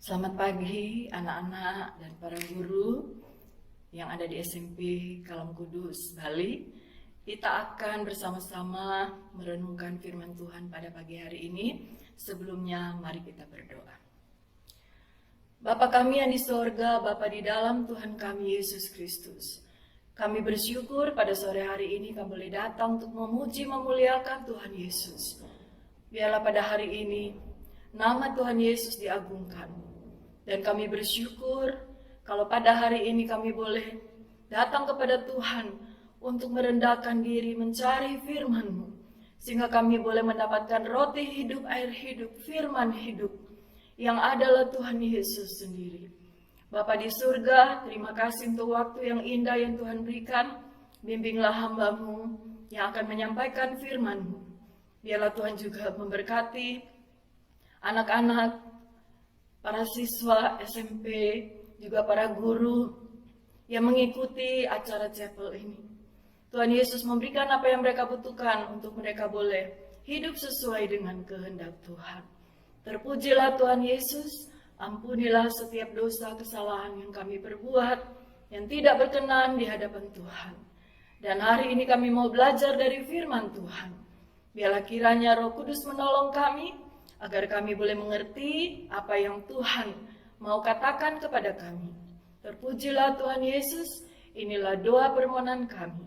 Selamat pagi anak-anak dan para guru yang ada di SMP Kalam Kudus, Bali. Kita akan bersama-sama merenungkan firman Tuhan pada pagi hari ini. Sebelumnya mari kita berdoa. Bapa kami yang di sorga, Bapa di dalam Tuhan kami Yesus Kristus. Kami bersyukur pada sore hari ini kami boleh datang untuk memuji memuliakan Tuhan Yesus. Biarlah pada hari ini nama Tuhan Yesus diagungkan. Dan kami bersyukur kalau pada hari ini kami boleh datang kepada Tuhan untuk merendahkan diri mencari firman-Mu. Sehingga kami boleh mendapatkan roti hidup, air hidup, firman hidup yang adalah Tuhan Yesus sendiri. Bapa di surga, terima kasih untuk waktu yang indah yang Tuhan berikan. Bimbinglah hamba-Mu yang akan menyampaikan firman-Mu. Biarlah Tuhan juga memberkati anak-anak, para siswa SMP, juga para guru yang mengikuti acara chapel ini. Tuhan Yesus memberikan apa yang mereka butuhkan untuk mereka boleh hidup sesuai dengan kehendak Tuhan. Terpujilah Tuhan Yesus, ampunilah setiap dosa kesalahan yang kami perbuat, yang tidak berkenan di hadapan Tuhan. Dan hari ini kami mau belajar dari firman Tuhan. Biarlah kiranya Roh Kudus menolong kami, agar kami boleh mengerti apa yang Tuhan mau katakan kepada kami. Terpujilah Tuhan Yesus, inilah doa permohonan kami.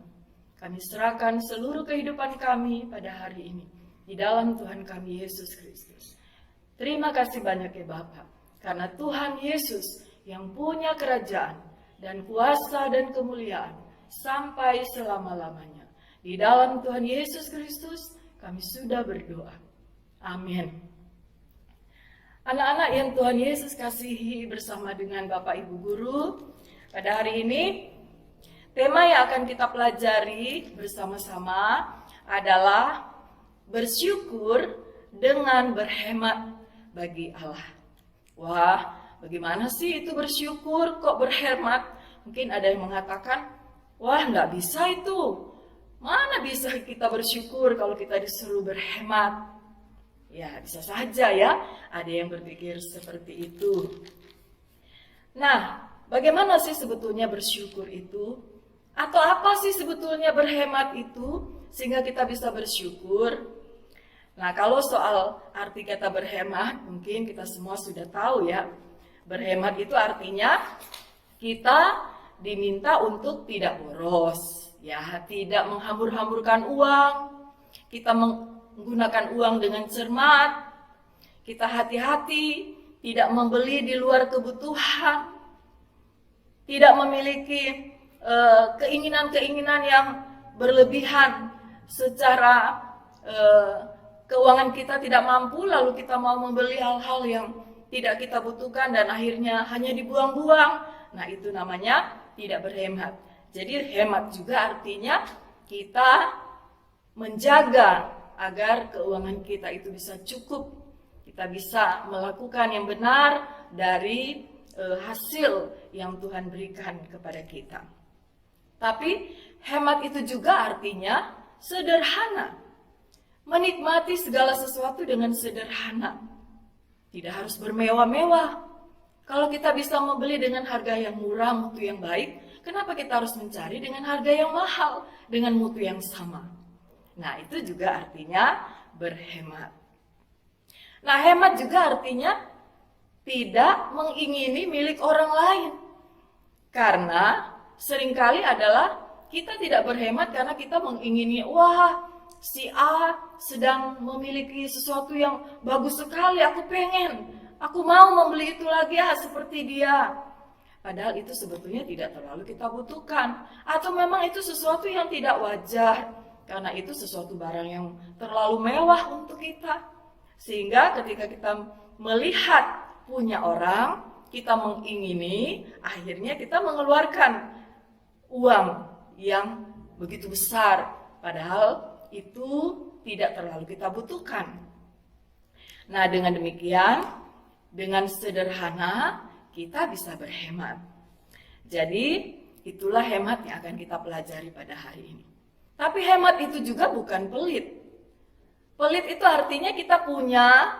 Kami serahkan seluruh kehidupan kami pada hari ini di dalam Tuhan kami Yesus Kristus. Terima kasih banyak ya Bapa, karena Tuhan Yesus yang punya kerajaan dan kuasa dan kemuliaan sampai selama-lamanya. Di dalam Tuhan Yesus Kristus kami sudah berdoa. Amin. Anak-anak yang Tuhan Yesus kasihi bersama dengan Bapak Ibu Guru, pada hari ini tema yang akan kita pelajari bersama-sama adalah bersyukur dengan berhemat bagi Allah. Wah, bagaimana sih itu bersyukur kok berhemat? Mungkin ada yang mengatakan, wah nggak bisa itu. Mana bisa kita bersyukur kalau kita disuruh berhemat? Ya, bisa saja ya, ada yang berpikir seperti itu. Nah, bagaimana sih sebetulnya bersyukur itu? Atau apa sih sebetulnya berhemat itu? Sehingga kita bisa bersyukur. Nah, kalau soal arti kata berhemat, mungkin kita semua sudah tahu ya. Berhemat itu artinya kita diminta untuk tidak boros. Ya, tidak menghambur-hamburkan uang. Kita menggunakan uang dengan cermat, kita hati-hati, tidak membeli di luar kebutuhan, tidak memiliki keinginan-keinginan yang berlebihan secara keuangan kita tidak mampu, lalu kita mau membeli hal-hal yang tidak kita butuhkan dan akhirnya hanya dibuang-buang. Nah, itu namanya tidak berhemat. Jadi hemat juga artinya kita menjaga agar keuangan kita itu bisa cukup, kita bisa melakukan yang benar dari hasil yang Tuhan berikan kepada kita. Tapi hemat itu juga artinya sederhana, menikmati segala sesuatu dengan sederhana, tidak harus bermewah-mewah. Kalau kita bisa membeli dengan harga yang murah, mutu yang baik, kenapa kita harus mencari dengan harga yang mahal, dengan mutu yang sama? Nah, itu juga artinya berhemat. Nah, hemat juga artinya tidak mengingini milik orang lain. Karena seringkali adalah kita tidak berhemat karena kita mengingini, wah, si A sedang memiliki sesuatu yang bagus sekali, aku pengen, aku mau membeli itu lagi seperti dia. Padahal itu sebetulnya tidak terlalu kita butuhkan. Atau memang itu sesuatu yang tidak wajar. Karena itu sesuatu barang yang terlalu mewah untuk kita. Sehingga ketika kita melihat punya orang, kita mengingini, akhirnya kita mengeluarkan uang yang begitu besar. Padahal itu tidak terlalu kita butuhkan. Nah, dengan demikian, dengan sederhana, kita bisa berhemat. Jadi, itulah hemat yang akan kita pelajari pada hari ini. Tapi hemat itu juga bukan pelit. Pelit itu artinya kita punya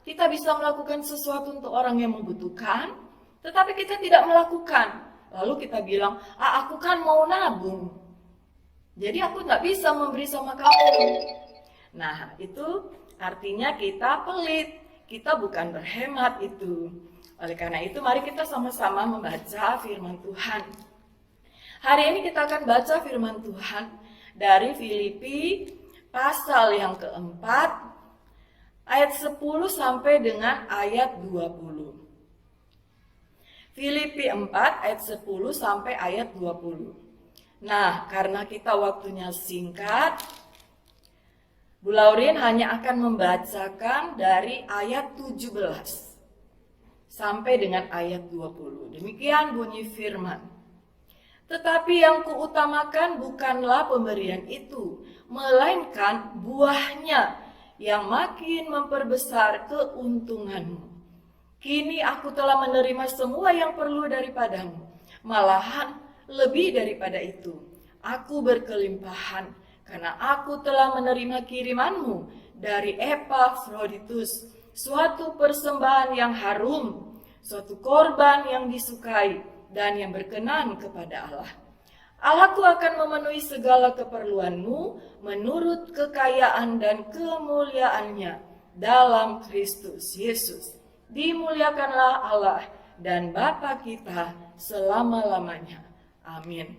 kita bisa melakukan sesuatu untuk orang yang membutuhkan, tetapi kita tidak melakukan. Lalu kita bilang, aku kan mau nabung, jadi aku nggak bisa memberi sama kamu. Nah, itu artinya kita pelit, kita bukan berhemat itu. Oleh karena itu, mari kita sama-sama membaca firman Tuhan. Hari ini kita akan baca firman Tuhan dari Filipi pasal yang keempat, ayat 10 sampai dengan ayat 20. Filipi 4 ayat 10 sampai ayat 20. Nah, karena kita waktunya singkat, Bu Laurin hanya akan membacakan dari ayat 17 sampai dengan ayat 20. Demikian bunyi firman. Tetapi yang kuutamakan bukanlah pemberian itu, melainkan buahnya yang makin memperbesar keuntunganmu. Kini aku telah menerima semua yang perlu daripadamu, malahan lebih daripada itu. Aku berkelimpahan, karena aku telah menerima kirimanmu dari Epafroditus, suatu persembahan yang harum, suatu korban yang disukai dan yang berkenan kepada Allah. Allahku akan memenuhi segala keperluanmu menurut kekayaan dan kemuliaannya dalam Kristus Yesus. Dimuliakanlah Allah dan Bapa kita selama-lamanya. Amin.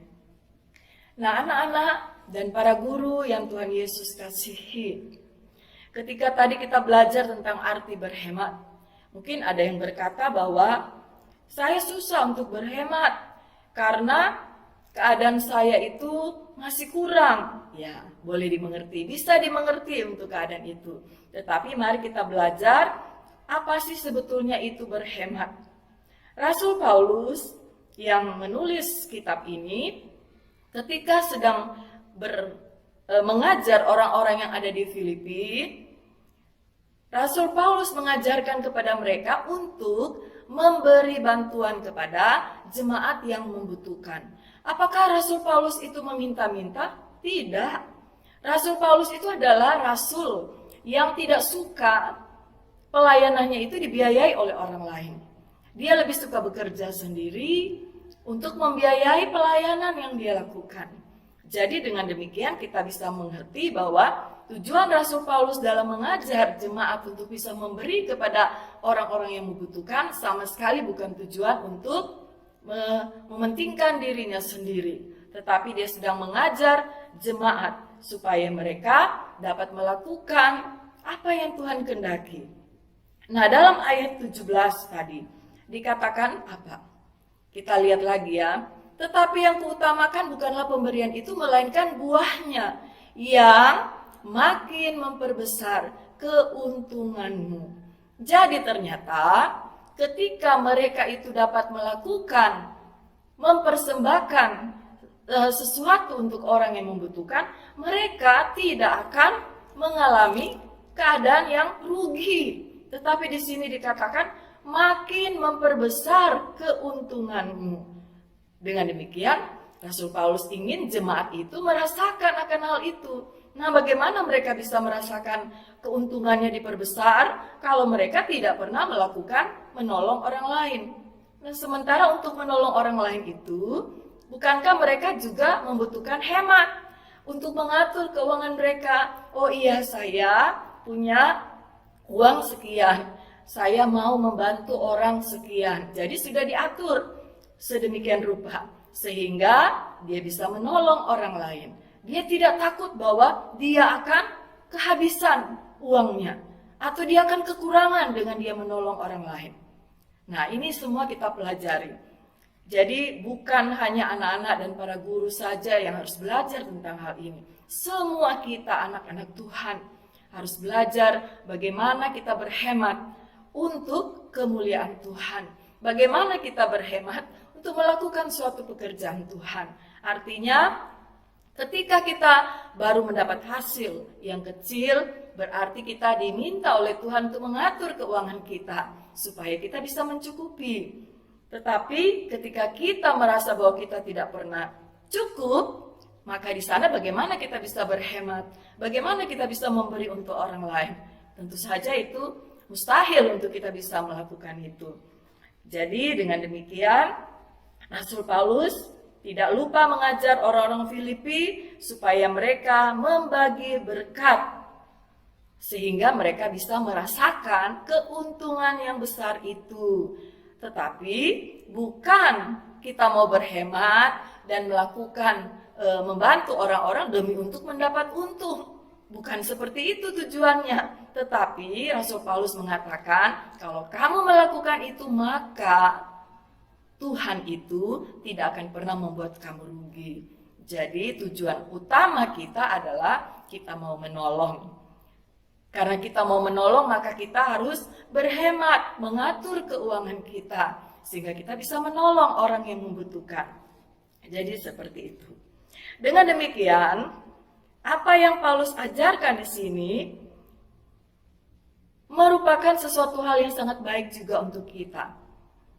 Nah, anak-anak dan para guru yang Tuhan Yesus kasihi, ketika tadi kita belajar tentang arti berhemat, mungkin ada yang berkata bahwa saya susah untuk berhemat karena keadaan saya itu masih kurang. Ya, boleh dimengerti, bisa dimengerti untuk keadaan itu. Tetapi mari kita belajar apa sih sebetulnya itu berhemat. Rasul Paulus yang menulis kitab ini ketika sedang mengajar orang-orang yang ada di Filipi, Rasul Paulus mengajarkan kepada mereka untuk memberi bantuan kepada jemaat yang membutuhkan. Apakah Rasul Paulus itu meminta-minta? Tidak. Rasul Paulus itu adalah rasul yang tidak suka pelayanannya itu dibiayai oleh orang lain. Dia lebih suka bekerja sendiri untuk membiayai pelayanan yang dia lakukan. Jadi dengan demikian kita bisa mengerti bahwa tujuan Rasul Paulus dalam mengajar jemaat untuk bisa memberi kepada orang-orang yang membutuhkan sama sekali bukan tujuan untuk mementingkan dirinya sendiri. Tetapi dia sedang mengajar jemaat supaya mereka dapat melakukan apa yang Tuhan kehendaki. Nah, dalam ayat 17 tadi dikatakan apa? Kita lihat lagi ya. Tetapi yang kuutamakan bukanlah pemberian itu, melainkan buahnya yang makin memperbesar keuntunganmu. Jadi ternyata ketika mereka itu dapat melakukan, mempersembahkan sesuatu untuk orang yang membutuhkan, mereka tidak akan mengalami keadaan yang rugi. Tetapi di sini dikatakan makin memperbesar keuntunganmu. Dengan demikian, Rasul Paulus ingin jemaat itu merasakan akan hal itu. Nah, bagaimana mereka bisa merasakan keuntungannya diperbesar kalau mereka tidak pernah melakukan menolong orang lain? Nah, sementara untuk menolong orang lain itu, bukankah mereka juga membutuhkan hemat untuk mengatur keuangan mereka? Oh iya, saya punya uang sekian, saya mau membantu orang sekian. Jadi sudah diatur sedemikian rupa sehingga dia bisa menolong orang lain. Dia tidak takut bahwa dia akan kehabisan uangnya atau dia akan kekurangan dengan dia menolong orang lain. Nah, ini semua kita pelajari. Jadi bukan hanya anak-anak dan para guru saja yang harus belajar tentang hal ini. Semua kita anak-anak Tuhan harus belajar bagaimana kita berhemat untuk kemuliaan Tuhan. Bagaimana kita berhemat untuk melakukan suatu pekerjaan Tuhan. Artinya, ketika kita baru mendapat hasil yang kecil, berarti kita diminta oleh Tuhan untuk mengatur keuangan kita supaya kita bisa mencukupi. Tetapi ketika kita merasa bahwa kita tidak pernah cukup, maka di sana bagaimana kita bisa berhemat? Bagaimana kita bisa memberi untuk orang lain? Tentu saja itu mustahil untuk kita bisa melakukan itu. Jadi dengan demikian, Rasul Paulus tidak lupa mengajar orang-orang Filipi supaya mereka membagi berkat, sehingga mereka bisa merasakan keuntungan yang besar itu. Tetapi bukan kita mau berhemat dan melakukan membantu orang-orang demi untuk mendapat untung. Bukan seperti itu tujuannya. Tetapi Rasul Paulus mengatakan, kalau kamu melakukan itu, maka Tuhan itu tidak akan pernah membuat kamu rugi. Jadi tujuan utama kita adalah kita mau menolong. Karena kita mau menolong, maka kita harus berhemat, mengatur keuangan kita, sehingga kita bisa menolong orang yang membutuhkan. Jadi seperti itu. Dengan demikian, apa yang Paulus ajarkan di sini merupakan sesuatu hal yang sangat baik juga untuk kita.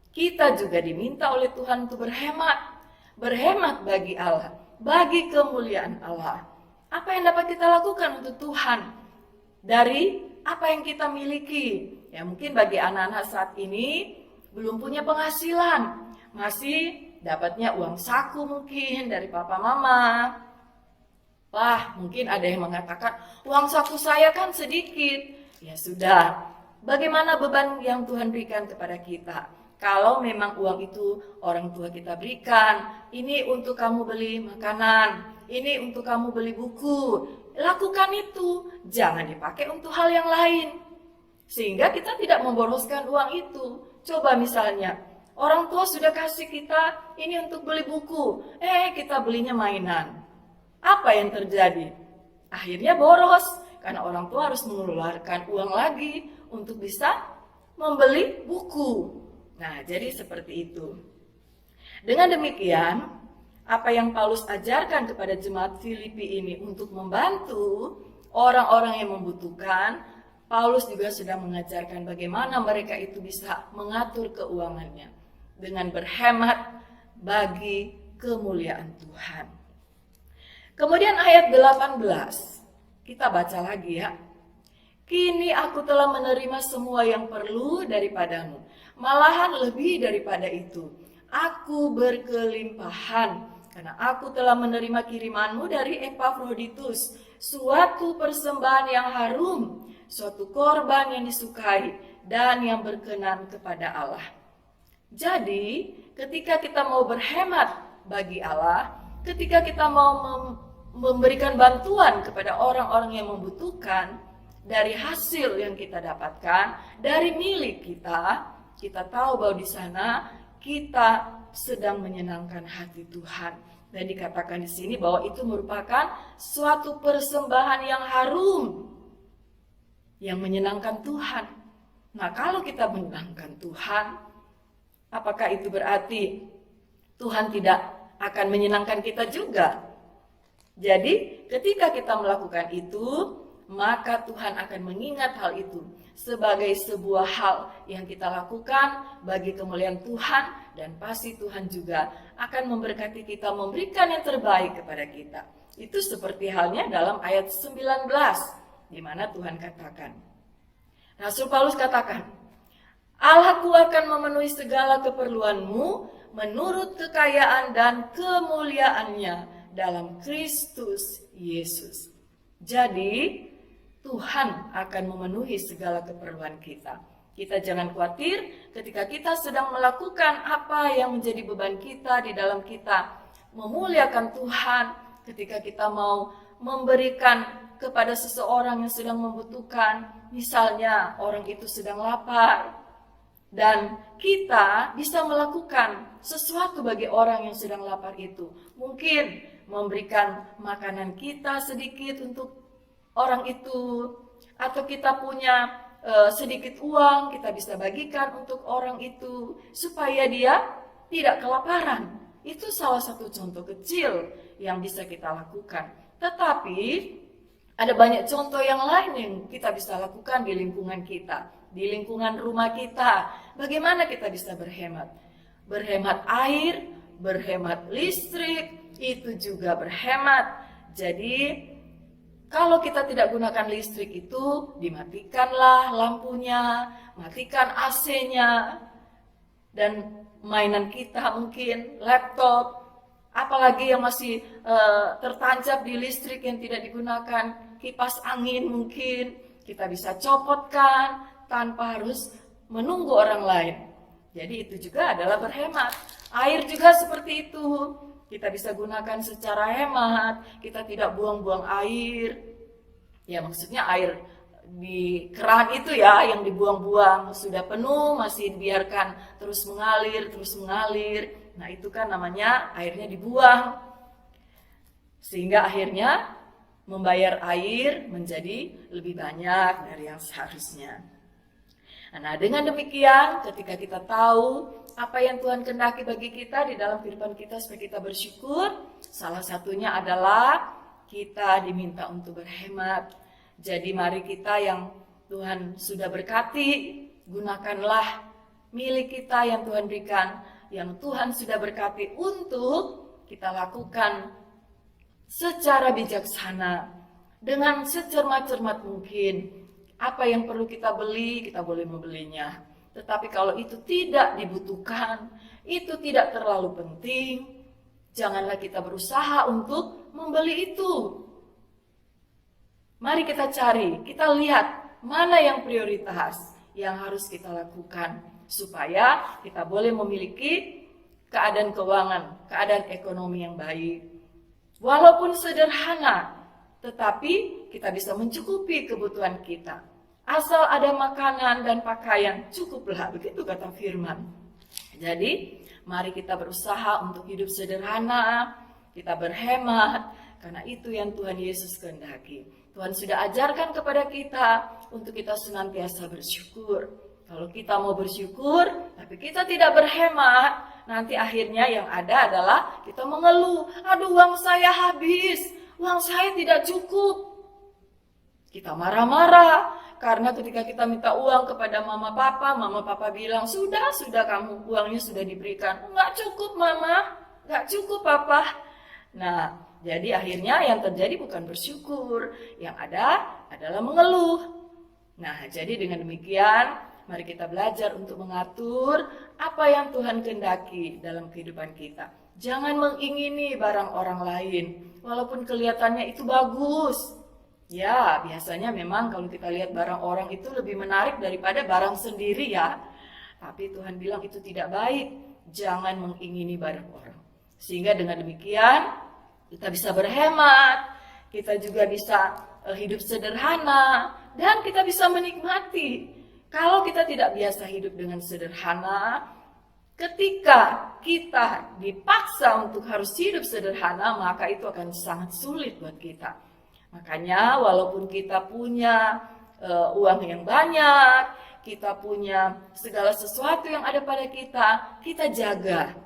Kita juga diminta oleh Tuhan untuk berhemat bagi Allah, bagi kemuliaan Allah. Apa yang dapat kita lakukan untuk Tuhan dari apa yang kita miliki? Ya, mungkin bagi anak-anak saat ini belum punya penghasilan, masih dapatnya uang saku mungkin dari papa mama. Wah, mungkin ada yang mengatakan, uang saku saya kan sedikit. Ya sudah, bagaimana beban yang Tuhan berikan kepada kita? Kalau memang uang itu orang tua kita berikan, ini untuk kamu beli makanan, ini untuk kamu beli buku, lakukan itu. Jangan dipakai untuk hal yang lain. Sehingga kita tidak memboroskan uang itu. Coba misalnya, orang tua sudah kasih kita ini untuk beli buku, kita belinya mainan. Apa yang terjadi? Akhirnya boros, karena orang tua harus mengeluarkan uang lagi untuk bisa membeli buku. Nah, jadi seperti itu. Dengan demikian, apa yang Paulus ajarkan kepada jemaat Filipi ini untuk membantu orang-orang yang membutuhkan, Paulus juga sedang mengajarkan bagaimana mereka itu bisa mengatur keuangannya dengan berhemat bagi kemuliaan Tuhan. Kemudian ayat 18, kita baca lagi ya. Kini aku telah menerima semua yang perlu daripadamu, malahan lebih daripada itu. Aku berkelimpahan, karena aku telah menerima kirimanmu dari Epafroditus, suatu persembahan yang harum, suatu korban yang disukai, dan yang berkenan kepada Allah. Jadi, ketika kita mau berhemat bagi Allah, ketika kita mau memberikan bantuan kepada orang-orang yang membutuhkan, dari hasil yang kita dapatkan, dari milik kita, kita tahu bahwa di sana kita sedang menyenangkan hati Tuhan. Dan dikatakan di sini bahwa itu merupakan suatu persembahan yang harum, yang menyenangkan Tuhan. Nah, kalau kita menyenangkan Tuhan, apakah itu berarti Tuhan tidak akan menyenangkan kita juga? Jadi ketika kita melakukan itu, maka Tuhan akan mengingat hal itu sebagai sebuah hal yang kita lakukan bagi kemuliaan Tuhan, dan pasti Tuhan juga akan memberkati kita, memberikan yang terbaik kepada kita. Itu seperti halnya dalam ayat 19, di mana Tuhan katakan, Rasul Paulus katakan, Allahku akan memenuhi segala keperluanmu menurut kekayaan dan kemuliaannya dalam Kristus Yesus. Jadi Tuhan akan memenuhi segala keperluan kita. Kita jangan khawatir ketika kita sedang melakukan apa yang menjadi beban kita di dalam kita memuliakan Tuhan, ketika kita mau memberikan kepada seseorang yang sedang membutuhkan, misalnya orang itu sedang lapar, dan kita bisa melakukan sesuatu bagi orang yang sedang lapar itu. Mungkin memberikan makanan kita sedikit untuk orang itu, atau kita punya sedikit uang, kita bisa bagikan untuk orang itu supaya dia tidak kelaparan. Itu salah satu contoh kecil yang bisa kita lakukan. Tetapi ada banyak contoh yang lain yang kita bisa lakukan di lingkungan kita, di lingkungan rumah kita. Bagaimana kita bisa berhemat? Berhemat air, berhemat listrik, itu juga berhemat. Jadi Kalau kita tidak gunakan listrik itu, dimatikanlah lampunya, matikan AC-nya, dan mainan kita mungkin, laptop, apalagi yang masih tertancap di listrik yang tidak digunakan, kipas angin mungkin, kita bisa copotkan tanpa harus menunggu orang lain. Jadi itu juga adalah berhemat. Air juga seperti itu. Kita bisa gunakan secara hemat, kita tidak buang-buang air. Ya maksudnya air di keran itu ya yang dibuang-buang, sudah penuh masih dibiarkan terus mengalir. Nah itu kan namanya airnya dibuang. Sehingga akhirnya membayar air menjadi lebih banyak dari yang seharusnya. Nah dengan demikian ketika kita tahu apa yang Tuhan kehendaki bagi kita di dalam kehidupan kita supaya kita bersyukur, salah satunya adalah kita diminta untuk berhemat. Jadi mari kita yang Tuhan sudah berkati, gunakanlah milik kita yang Tuhan berikan, yang Tuhan sudah berkati untuk kita lakukan secara bijaksana, dengan secermat-cermat mungkin. Apa yang perlu kita beli, kita boleh membelinya. Tetapi kalau itu tidak dibutuhkan, itu tidak terlalu penting, janganlah kita berusaha untuk membeli itu. Mari kita cari, kita lihat mana yang prioritas yang harus kita lakukan supaya kita boleh memiliki keadaan keuangan, keadaan ekonomi yang baik. Walaupun sederhana, tetapi kita bisa mencukupi kebutuhan kita. Asal ada makanan dan pakaian, cukuplah, begitu kata firman. Jadi, mari kita berusaha untuk hidup sederhana, kita berhemat, karena itu yang Tuhan Yesus kehendaki. Tuhan sudah ajarkan kepada kita untuk kita senantiasa bersyukur. Kalau kita mau bersyukur, tapi kita tidak berhemat, nanti akhirnya yang ada adalah kita mengeluh, aduh uang saya habis, uang saya tidak cukup. Kita marah-marah, karena ketika kita minta uang kepada mama papa bilang, sudah kamu uangnya sudah diberikan. Enggak cukup mama, enggak cukup papa. Nah, jadi akhirnya yang terjadi bukan bersyukur, yang ada adalah mengeluh. Nah, jadi dengan demikian, mari kita belajar untuk mengatur apa yang Tuhan kehendaki dalam kehidupan kita. Jangan mengingini barang orang lain, walaupun kelihatannya itu bagus. Ya, biasanya memang kalau kita lihat barang orang itu lebih menarik daripada barang sendiri ya. Tapi Tuhan bilang itu tidak baik. Jangan mengingini barang orang. Sehingga dengan demikian kita bisa berhemat, kita juga bisa hidup sederhana, dan kita bisa menikmati. Kalau kita tidak biasa hidup dengan sederhana, ketika kita dipaksa untuk harus hidup sederhana, maka itu akan sangat sulit buat kita. Makanya walaupun kita punya uang yang banyak, kita punya segala sesuatu yang ada pada kita jaga.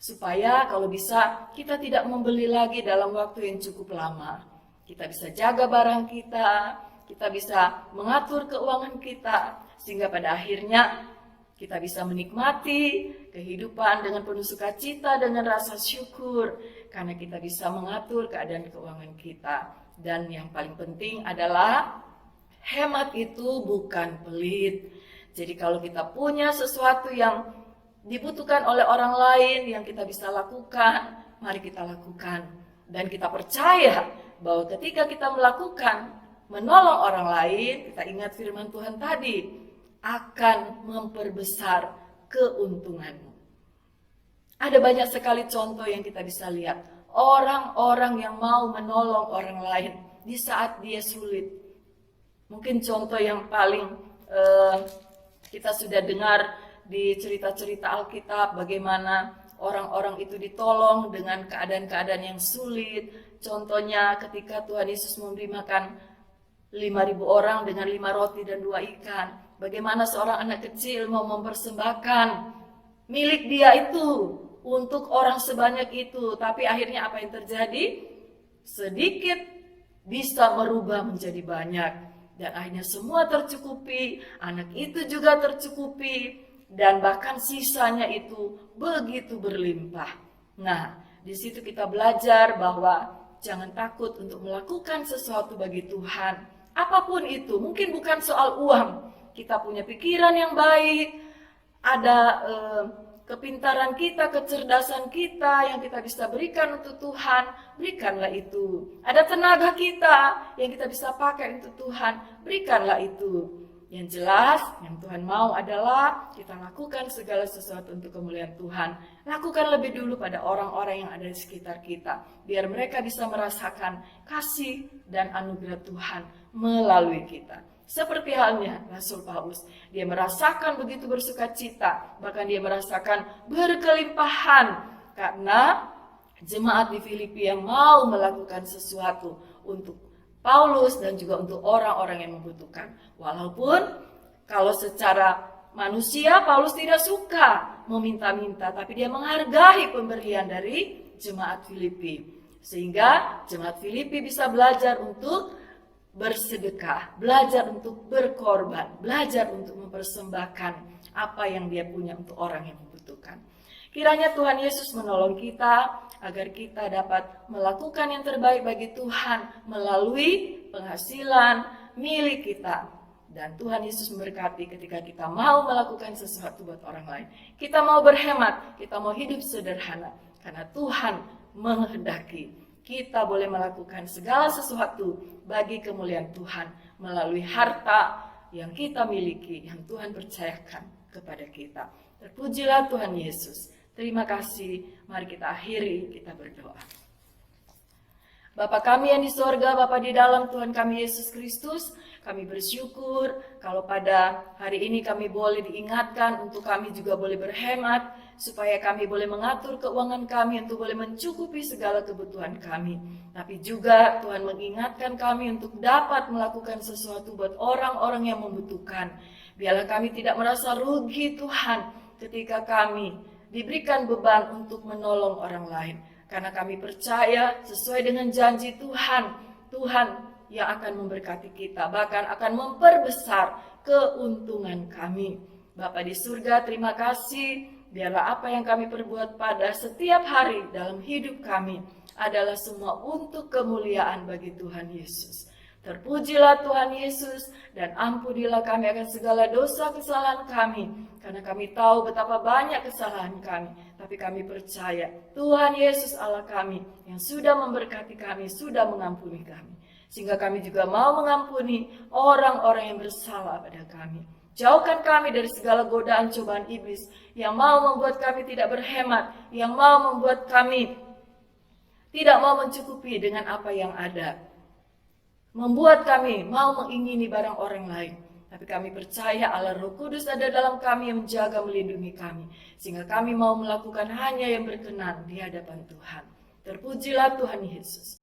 Supaya kalau bisa kita tidak membeli lagi dalam waktu yang cukup lama. Kita bisa jaga barang kita bisa mengatur keuangan kita. Sehingga pada akhirnya kita bisa menikmati kehidupan dengan penuh sukacita, dengan rasa syukur. Karena kita bisa mengatur keadaan keuangan kita. Dan yang paling penting adalah hemat itu bukan pelit. Jadi kalau kita punya sesuatu yang dibutuhkan oleh orang lain yang kita bisa lakukan, mari kita lakukan. Dan kita percaya bahwa ketika kita melakukan, menolong orang lain, kita ingat firman Tuhan tadi, akan memperbesar keuntunganmu. Ada banyak sekali contoh yang kita bisa lihat. Orang-orang yang mau menolong orang lain di saat dia sulit. Mungkin contoh yang paling kita sudah dengar di cerita-cerita Alkitab, bagaimana orang-orang itu ditolong dengan keadaan-keadaan yang sulit. Contohnya ketika Tuhan Yesus memberi makan 5.000 orang dengan 5 roti dan 2 ikan. Bagaimana seorang anak kecil mau mempersembahkan milik dia itu untuk orang sebanyak itu, tapi akhirnya apa yang terjadi? Sedikit bisa merubah menjadi banyak, dan akhirnya semua tercukupi, anak itu juga tercukupi, dan bahkan sisanya itu begitu berlimpah. Nah, di situ kita belajar bahwa jangan takut untuk melakukan sesuatu bagi Tuhan. Apapun itu, mungkin bukan soal uang. Kita punya pikiran yang baik, ada kepintaran kita, kecerdasan kita yang kita bisa berikan untuk Tuhan, berikanlah itu. Ada tenaga kita yang kita bisa pakai untuk Tuhan, berikanlah itu. Yang jelas, yang Tuhan mau adalah kita lakukan segala sesuatu untuk kemuliaan Tuhan. Lakukan lebih dulu pada orang-orang yang ada di sekitar kita, biar mereka bisa merasakan kasih dan anugerah Tuhan melalui kita. Seperti halnya Rasul Paulus, dia merasakan begitu bersuka cita, bahkan dia merasakan berkelimpahan karena jemaat di Filipi yang mau melakukan sesuatu untuk Paulus dan juga untuk orang-orang yang membutuhkan. Walaupun kalau secara manusia Paulus tidak suka meminta-minta, tapi dia menghargai pemberian dari jemaat Filipi. Sehingga jemaat Filipi bisa belajar untuk bersedekah, belajar untuk berkorban, belajar untuk mempersembahkan apa yang dia punya untuk orang yang membutuhkan. Kiranya Tuhan Yesus menolong kita agar kita dapat melakukan yang terbaik bagi Tuhan melalui penghasilan milik kita. Dan Tuhan Yesus memberkati ketika kita mau melakukan sesuatu buat orang lain. Kita mau berhemat, kita mau hidup sederhana. Karena Tuhan menghendaki kita boleh melakukan segala sesuatu bagi kemuliaan Tuhan melalui harta yang kita miliki, yang Tuhan percayakan kepada kita. Terpujilah Tuhan Yesus. Terima kasih. Mari kita akhiri, kita berdoa. Bapa kami yang di sorga, Bapa di dalam Tuhan kami Yesus Kristus, kami bersyukur kalau pada hari ini kami boleh diingatkan untuk kami juga boleh berhemat, supaya kami boleh mengatur keuangan kami untuk boleh mencukupi segala kebutuhan kami. Tapi juga Tuhan mengingatkan kami untuk dapat melakukan sesuatu buat orang-orang yang membutuhkan. Biarlah kami tidak merasa rugi Tuhan ketika kami diberikan beban untuk menolong orang lain. Karena kami percaya sesuai dengan janji Tuhan, Tuhan yang akan memberkati kita, bahkan akan memperbesar keuntungan kami. Bapa di surga, terima kasih. Biarlah apa yang kami perbuat pada setiap hari dalam hidup kami adalah semua untuk kemuliaan bagi Tuhan Yesus. Terpujilah Tuhan Yesus dan ampunilah kami akan segala dosa kesalahan kami. Karena kami tahu betapa banyak kesalahan kami. Tapi kami percaya Tuhan Yesus Allah kami yang sudah memberkati kami, sudah mengampuni kami. Sehingga kami juga mau mengampuni orang-orang yang bersalah pada kami. Jauhkan kami dari segala godaan cobaan iblis yang mau membuat kami tidak berhemat, yang mau membuat kami tidak mau mencukupi dengan apa yang ada. Membuat kami mau mengingini barang orang lain. Tapi kami percaya Allah Roh Kudus ada dalam kami yang menjaga melindungi kami. Sehingga kami mau melakukan hanya yang berkenan di hadapan Tuhan. Terpujilah Tuhan Yesus.